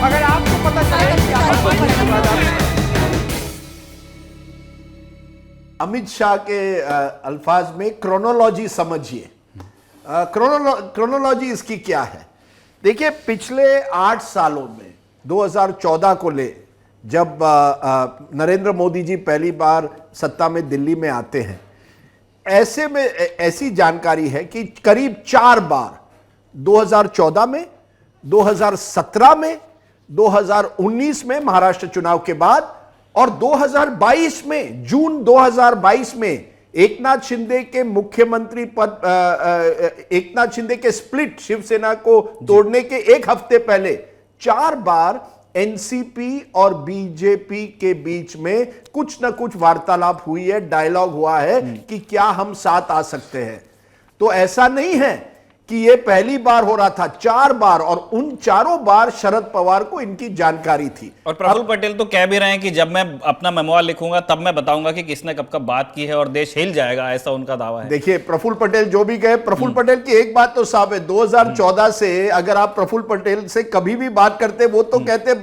अगर आपको पता चले कि अमित शाह के अल्फाज में क्रोनोलॉजी समझिए। क्रोनोलॉजी इसकी क्या है? देखिए, पिछले 8 सालों में 2014 को ले, जब नरेंद्र मोदी जी पहली बार सत्ता में दिल्ली में आते हैं, ऐसे में ऐसी जानकारी है कि करीब 4 बार 2014 में, 2017 में, 2019 में महाराष्ट्र चुनाव के बाद और 2022 में, जून 2022 में एकनाथ शिंदे के मुख्यमंत्री पद, एकनाथ शिंदे के स्प्लिट शिवसेना को तोड़ने के एक हफ्ते पहले 4 बार एनसीपी और बीजेपी के बीच में कुछ ना कुछ वार्तालाप हुई है, डायलॉग हुआ है कि क्या हम साथ आ सकते हैं। तो ऐसा नहीं है कि यह पहली बार हो रहा था, 4 बार, और उन चारों बार शरद पवार को इनकी जानकारी थी। और प्रफुल्ल पटेल तो कह भी रहे हैं कि जब मैं अपना मेमोयर लिखूंगा तब मैं बताऊंगा कि किसने कब कब बात की है और देश हिल जाएगा, ऐसा उनका दावा है। देखिए, प्रफुल्ल पटेल जो भी कहे, प्रफुल्ल पटेल की एक बात तो साफ है, 2014 से अगर आप प्रफुल्ल पटेल से कभी भी बात करते, वो तो कहते,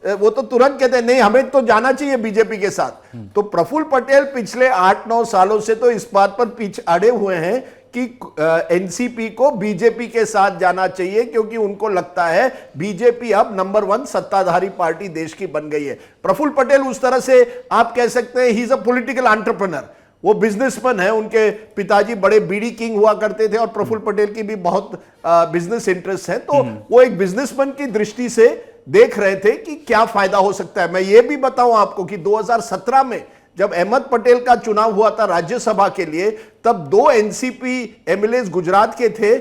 वो तो तुरंत कहते नहीं, हमें तो जाना चाहिए बीजेपी के साथ। तो प्रफुल्ल पटेल पिछले 8-9 सालों से तो इस बात पर पीछे अड़े हुए हैं कि एनसीपी को बीजेपी के साथ जाना चाहिए, क्योंकि उनको लगता है बीजेपी अब नंबर 1 सत्ताधारी पार्टी देश की बन गई है। प्रफुल्ल पटेल उस तरह से आप कह सकते हैं, he is a political entrepreneur, वो बिजनेसमैन है। उनके पिताजी बड़े बीड़ी किंग हुआ करते थे और प्रफुल्ल पटेल की भी बहुत बिजनेस इंटरेस्ट है, तो वो एक बिजनेसमैन की दृष्टि से देख रहे थे कि क्या फायदा हो सकता है। मैं ये भी बताऊं आपको कि 2017 में जब अहमद पटेल का चुनाव हुआ था राज्यसभा के लिए, तब 2 एनसीपी एमएलए गुजरात के थे।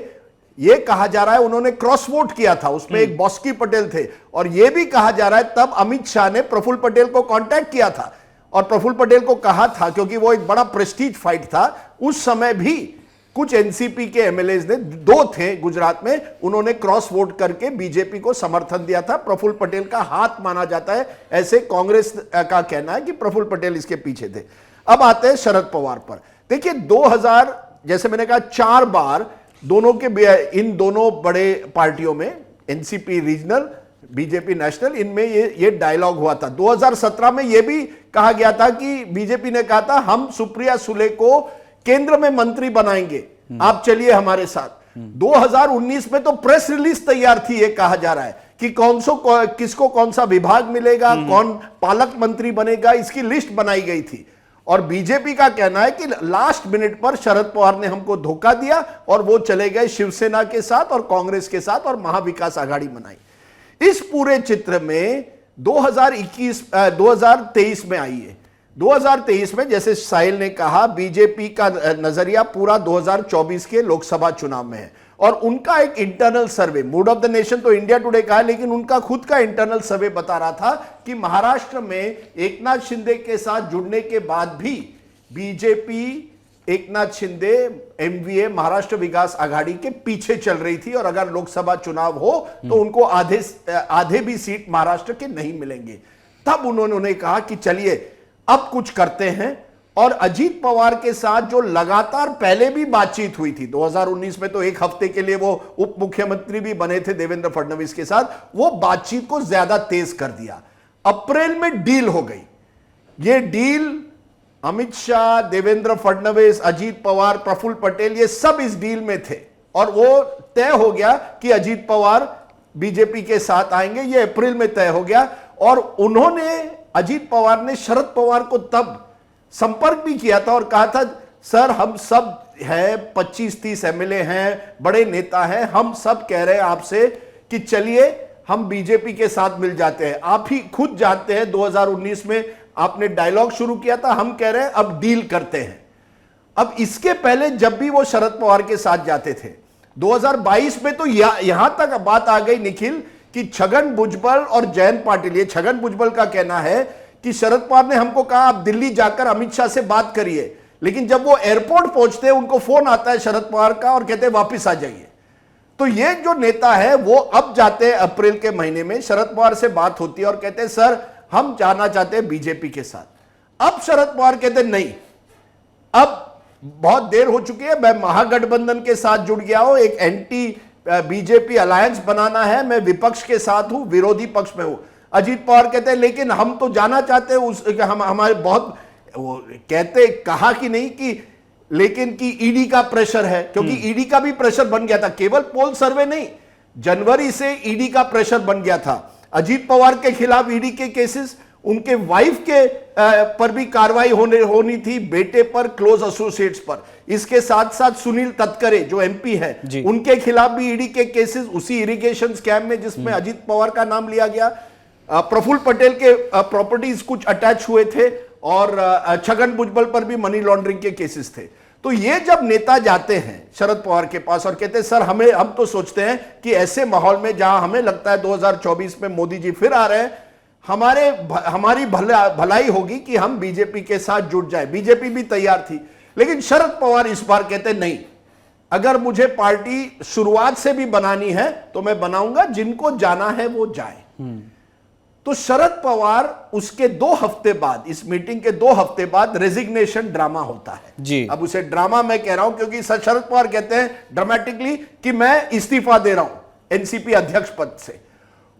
यह कहा जा रहा है उन्होंने क्रॉस वोट किया था, उसमें एक बॉस्की पटेल थे, और यह भी कहा जा रहा है तब अमित शाह ने प्रफुल्ल पटेल को कांटेक्ट किया था और प्रफुल्ल पटेल को कहा था, क्योंकि वो एक बड़ा प्रेस्टीज फाइट था उस समय भी, कुछ एनसीपी के एमएलए ने, 2 थे गुजरात में, उन्होंने क्रॉस वोट करके बीजेपी को समर्थन दिया था। प्रफुल्ल पटेल का हाथ माना जाता है, ऐसे कांग्रेस का कहना है कि प्रफुल्ल पटेल इसके पीछे थे। अब आते हैं शरद पवार पर। देखिए, 2000, जैसे मैंने कहा, 4 बार दोनों के, इन दोनों बड़े पार्टियों में, एनसीपी रीजनल, बीजेपी नेशनल, इनमें ये डायलॉग हुआ था। 2017 में यह भी कहा गया था कि बीजेपी ने कहा था हम सुप्रिया सुले को केंद्र में मंत्री बनाएंगे, आप चलिए हमारे साथ। 2019 में तो प्रेस रिलीज तैयार थी, ये कहा जा रहा है कि किसको कौन सा विभाग मिलेगा, कौन पालक मंत्री बनेगा, इसकी लिस्ट बनाई गई थी। और बीजेपी का कहना है कि लास्ट मिनट पर शरद पवार ने हमको धोखा दिया और वो चले गए शिवसेना के साथ और कांग्रेस के साथ और महाविकास आघाड़ी बनाई। इस पूरे चित्र में 2023 में आई है। 2023 में, जैसे साहिल ने कहा, बीजेपी का नजरिया पूरा 2024 के लोकसभा चुनाव में है और उनका एक internal survey, mood off the nation तो इंडिया टुडे का है, लेकिन उनका खुद का इंटरनल सर्वे बता रहा था कि महाराष्ट्र में एकनाथ शिंदे के साथ जुड़ने के बाद भी बीजेपी एकनाथ शिंदे एमवीए महाराष्ट्र विकास आघाड़ी के पीछे चल रही थी और अगर लोकसभा चुनाव हो तो उनको आधे भी सीट महाराष्ट्र के नहीं मिलेंगे। तब उन्होंने कहा कि चलिए अब कुछ करते हैं, और अजीत पवार के साथ जो लगातार पहले भी बातचीत हुई थी, 2019 में तो एक हफ्ते के लिए वो उप मुख्यमंत्री भी बने थे देवेंद्र फडणवीस के साथ, वो बातचीत को ज्यादा तेज कर दिया। अप्रैल में डील हो गई। ये डील अमित शाह, देवेंद्र फडणवीस, अजीत पवार, प्रफुल्ल पटेल, ये सब इस डील में थे और वो तय हो गया कि अजीत पवार बीजेपी के साथ आएंगे। ये अप्रैल में तय हो गया और उन्होंने, अजीत पवार ने शरद पवार को तब संपर्क भी किया था और कहा था, सर हम सब हैं, 25-30 एमएलए हैं, बड़े नेता हैं, हम सब कह रहे हैं आपसे कि चलिए हम बीजेपी के साथ मिल जाते हैं। आप ही खुद जानते हैं 2019 में आपने डायलॉग शुरू किया था, हम कह रहे हैं अब डील करते हैं। अब इसके पहले जब भी वो शरद पवार के साथ जाते थे, 2022 में तो यहां तक बात आ गई निखिल कि छगन भुजबल और जयंत पाटिल, ये छगन भुजबल का कहना है कि शरद पवार ने हमको कहा आप दिल्ली जाकर अमित शाह से बात करिए, लेकिन जब वो एयरपोर्ट पहुंचते हैं उनको फोन आता है शरद पवार का और कहते हैं वापस आ जाइए। तो ये जो नेता है वो अब जाते हैं अप्रैल के महीने में, शरद पवार से बात होती है और कहते हैं सर हम जाना चाहते हैं बीजेपी के साथ। अब शरद पवार कहते हैं नहीं, अब बहुत देर हो चुकी है, मैं महागठबंधन के साथ जुड़ गया हूं, एक एंटी बीजेपी अलायंस बनाना है, मैं विपक्ष के साथ हूं, विरोधी पक्ष में हूं। अजीत पवार कहते हैं लेकिन हम तो जाना चाहते हैं उस हम हमारे बहुत वो कहते कहा कि नहीं कि लेकिन कि ईडी का प्रेशर है, क्योंकि ईडी का भी प्रेशर बन गया था, केवल पोल सर्वे नहीं, जनवरी से ईडी का प्रेशर बन गया था। अजीत पवार के खिलाफ ईडी के केसेस, उनके वाइफ के पर भी कार्रवाई होनी थी, बेटे पर, क्लोज एसोसिएट्स पर। इसके साथ साथ सुनील तटकरे जो एमपी है, उनके खिलाफ भी ईडी के केसेस, उसी इरिगेशन स्कैम में जिसमें अजीत पवार का नाम लिया गया। प्रफुल्ल पटेल के प्रॉपर्टीज कुछ अटैच हुए थे और छगन भुजबल पर भी मनी लॉन्ड्रिंग के केसेस थे। तो ये जब नेता जाते हैं शरद पवार के पास और कहते हैं सर हम तो सोचते हैं कि ऐसे माहौल में जहां हमें लगता है 2024 में मोदी जी फिर आ रहे हैं, हमारी भलाई होगी कि हम बीजेपी के साथ जुट जाए। बीजेपी भी तैयार थी, लेकिन शरद पवार इस बार कहते नहीं, अगर मुझे पार्टी शुरुआत से भी बनानी है तो मैं बनाऊंगा, जिनको जाना है वो जाए। तो शरद पवार उसके 2 हफ्ते बाद, इस मीटिंग के 2 हफ्ते बाद रेजिग्नेशन ड्रामा होता है जी। अब उसे ड्रामा मैं कह रहा हूं क्योंकि शरद पवार कहते हैं ड्रामेटिकली कि मैं इस्तीफा दे रहा हूं एनसीपी अध्यक्ष पद से।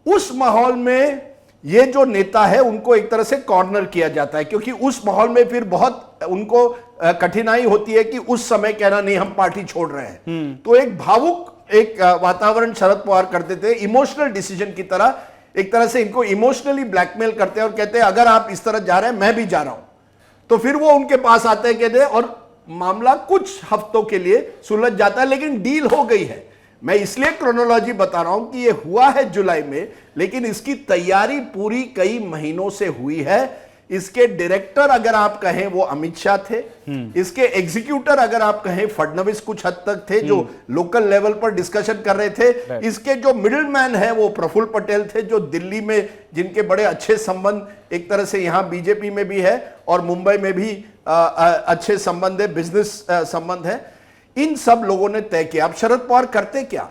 उस माहौल में ये जो नेता है उनको एक तरह से कॉर्नर किया जाता है, क्योंकि उस माहौल में फिर बहुत उनको कठिनाई होती है कि उस समय कहना नहीं हम पार्टी छोड़ रहे हैं। तो एक भावुक एक वातावरण शरद पवार करते थे, इमोशनल डिसीजन की तरह, एक तरह से इनको इमोशनली ब्लैकमेल करते हैं और कहते हैं अगर आप इस तरह जा रहे हैं मैं भी जा रहा हूं। तो फिर वो उनके पास आते हैं कहते हैं, और मामला कुछ हफ्तों के लिए सुलझ जाता है, लेकिन डील हो गई है। मैं इसलिए क्रोनोलॉजी बता रहा हूं कि ये हुआ है जुलाई में, लेकिन इसकी तैयारी पूरी कई महीनों से हुई है। इसके डायरेक्टर अगर आप कहें वो अमित शाह थे, इसके एग्जीक्यूटर अगर आप कहें फडणवीस कुछ हद तक थे जो लोकल लेवल पर डिस्कशन कर रहे थे, इसके जो मिडिल मैन है वो प्रफुल्ल पटेल थे जो दिल्ली में, जिनके बड़े अच्छे संबंध एक तरह से यहां बीजेपी में भी है और मुंबई में भी अच्छे संबंध है, बिजनेस संबंध है। इन सब लोगों ने तय किया। अब शरद पवार करते क्या,